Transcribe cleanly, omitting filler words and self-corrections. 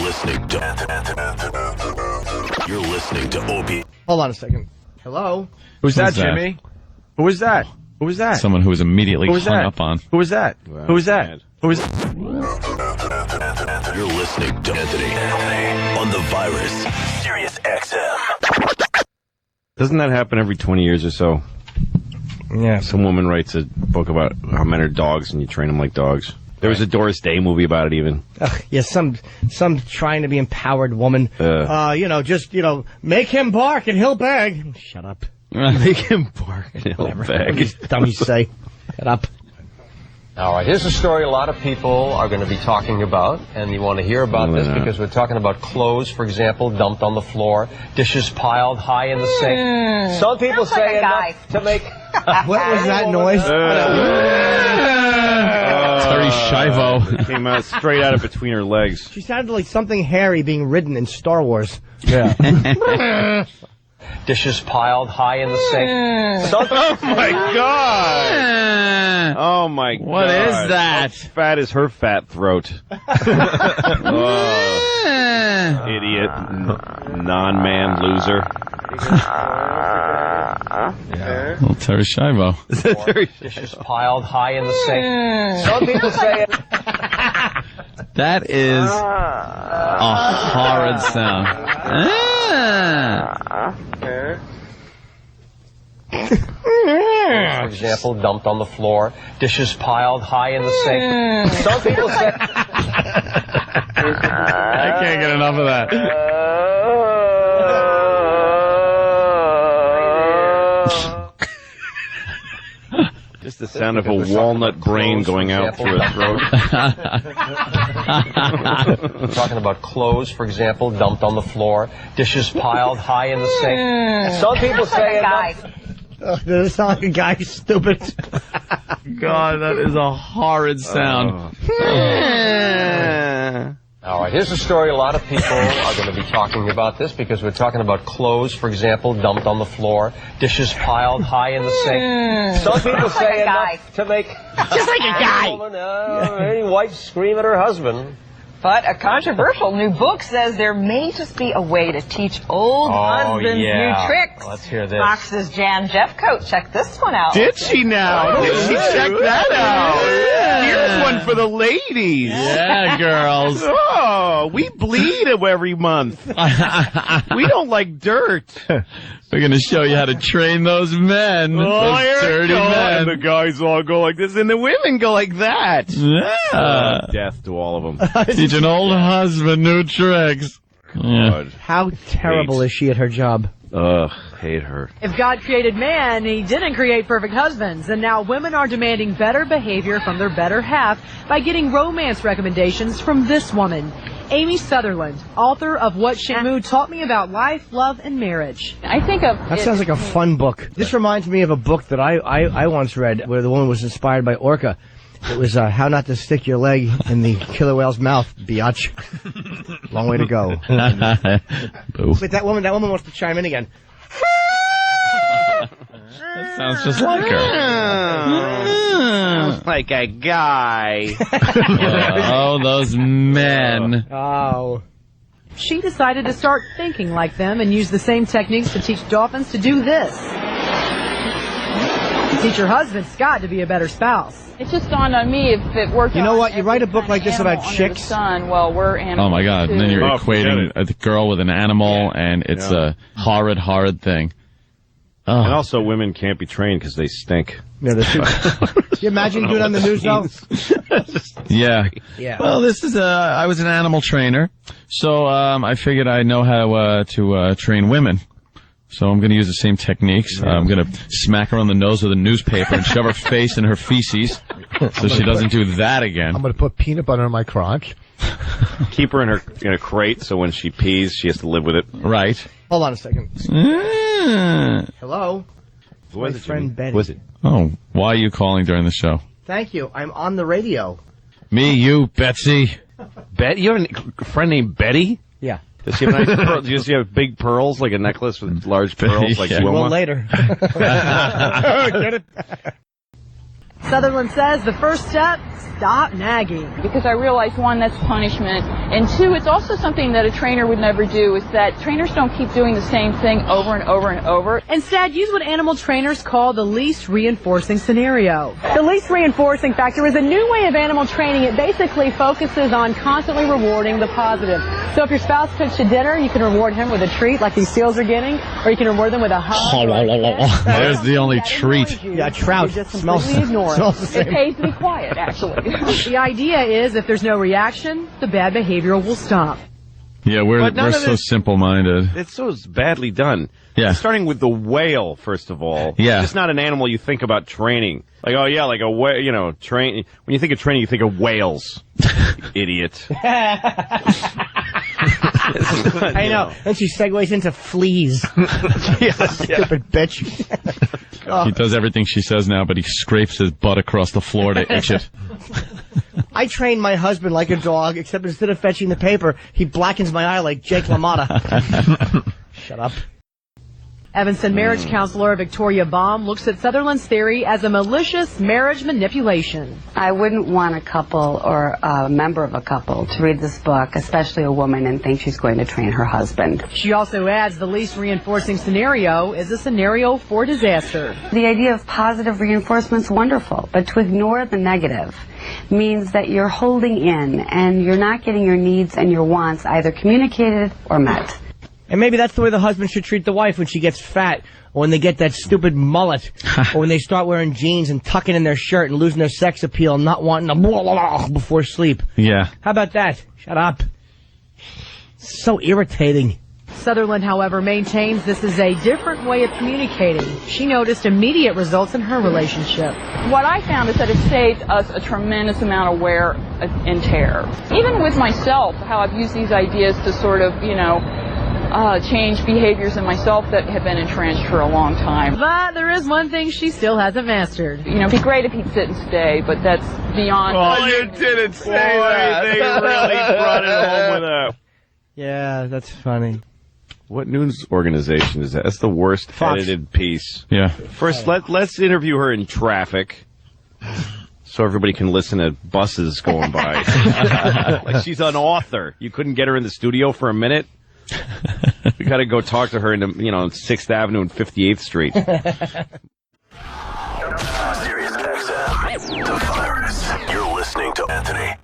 listening to Opie. Hold on a second. Hello? Who's that, Jimmy? Who was that? Who was that? Someone who was immediately hung up on. Who was that? Who was that? Who was? You're listening to Anthony on the virus, Sirius XM. Doesn't that happen every 20 years or so? Yeah. Some woman writes a book about how men are dogs and you train them like dogs. There was a Doris Day movie about it even. Yeah, some trying to be empowered woman. Make him bark and he'll beg. Shut up. Make him bark and he'll beg. These dummies say. Shut up. All right, here's a story a lot of people are going to be talking about, and you want to hear about this because we're talking about clothes, for example, dumped on the floor, dishes piled high in the sink. Some people say enough to make... What was that noise? Terry Schiavo. It came out straight out of between her legs. She sounded like something hairy being ridden in Star Wars. Yeah. Dishes piled high in the sink. Oh my God! Oh my God! What is that? How fat is her fat throat? Idiot, non-man loser. Well, Terry Schiavo. Dishes piled high in the sink. Some people say That is a horrid sound. for example, dumped on the floor, dishes piled high in the sink. Some people say... I can't get enough of that. Just the sound of a walnut brain going out through her throat. We're talking about clothes, for example, dumped on the floor, dishes piled high in the sink. Some people say... Does it sound like a guy stupid? God, that is a horrid sound. All right, here's a story a lot of people are going to be talking about this because we're talking about clothes, for example, dumped on the floor, dishes piled high in the sink. Some people say enough to make... Just like a guy! Any wife scream at her husband. But a controversial new book says there may just be a way to teach old husbands new tricks. Let's hear this. Fox's Jan Jeffcoat. Check this one out. Did she now? Did she check that out? Here's one for the ladies. Yeah, girls. Oh, we bleed every month. We don't like dirt. We're going to show you how to train those men. Those dirty men. And the guys all go like this, and the women go like that. Yeah. Death to all of them. Teach an old husband new tricks. God. How terrible is she at her job? Ugh, hate her. If God created man, he didn't create perfect husbands, and now women are demanding better behavior from their better half by getting romance recommendations from this woman, Amy Sutherland, author of What Shamu Taught Me About Life, Love, and Marriage. I think of That sounds like a fun book. This reminds me of a book that I once read where the woman was inspired by Orca. It was How Not to Stick Your Leg in the Killer Whale's Mouth, biatch. Long way to go. Wait, that woman wants to chime in again. That sounds just like her. Sounds like a guy. Oh, those men. Oh. She decided to start thinking like them and use the same techniques to teach dolphins to do this. To teach your husband, Scott, to be a better spouse. It just dawned on me if it worked. You know what? You write a book like this about chicks. Well, we're animals. Oh, my God. And then you're equating a girl with an animal, and it's a horrid, horrid thing. Oh. And also, women can't be trained because they stink. Yeah, can you imagine doing it on the news, though? Yeah. Yeah. Well, I was an animal trainer, so I figured I know how to train women. So I'm going to use the same techniques. I'm going to smack her on the nose with a newspaper and shove her face in her feces so she doesn't do that again. I'm going to put peanut butter in my crotch. Keep her in a crate so when she pees, she has to live with it. Right. Hold on a second. Hello? Who was My it, friend Jimmy? Betty. Who was it? Oh, why are you calling during the show? Thank you. I'm on the radio. Me, you, Betsy. You have a friend named Betty? Yeah. Does she have nice pearls? Does she have big pearls, like a necklace with large pearls, like Yeah. Wilma? Well, later. Get it? Sutherland says the first step, stop nagging. Because I realize, one, that's punishment, and two, it's also something that a trainer would never do, is that trainers don't keep doing the same thing over and over and over. Instead, use what animal trainers call the least reinforcing scenario. The least reinforcing factor is a new way of animal training. It basically focuses on constantly rewarding the positive. So if your spouse cooks you dinner, you can reward him with a treat like these seals are getting, or you can reward them with a hug. There's the only treat. Yeah, trout. Smells the same. It pays to be quiet, actually. The idea is if there's no reaction, the bad behavior will stop. Yeah, we're so simple-minded. It's so badly done. Yeah. Starting with the whale, first of all. Yeah. It's just not an animal you think about training. Like, oh yeah, like a whale, you know, train. When you think of training, you think of whales. Idiot. I know. Then she segues into fleas. Stupid bitch. He does everything she says now, but he scrapes his butt across the floor to itch it. I train my husband like a dog, except instead of fetching the paper, he blackens my eye like Jake LaMotta. Shut up. Evanston marriage counselor Victoria Baum looks at Sutherland's theory as a malicious marriage manipulation. I wouldn't want a couple or a member of a couple to read this book, especially a woman, and think she's going to train her husband. She also adds the least reinforcing scenario is a scenario for disaster. The idea of positive reinforcement's wonderful, but to ignore the negative means that you're holding in and you're not getting your needs and your wants either communicated or met. And maybe that's the way the husband should treat the wife when she gets fat, or when they get that stupid mullet, or when they start wearing jeans and tucking in their shirt and losing their sex appeal and not wanting to blah, blah, blah before sleep. Yeah. How about that? Shut up. So irritating. Sutherland, however, maintains this is a different way of communicating. She noticed immediate results in her relationship. What I found is that it saved us a tremendous amount of wear and tear. Even with myself, how I've used these ideas to sort of, change behaviors in myself that have been entrenched for a long time. But there is one thing she still hasn't mastered. It'd be great if he'd sit and stay, but that's beyond... Oh, you didn't say that. They really brought it home with a... Yeah, that's funny. What news organization is that? That's the worst edited piece. Yeah. First, let's interview her in traffic, so everybody can listen to buses going by. Like she's an author. You couldn't get her in the studio for a minute? We got to go talk to her in 6th Avenue and 58th Street. Sirius XM, the virus. You're listening to Anthony.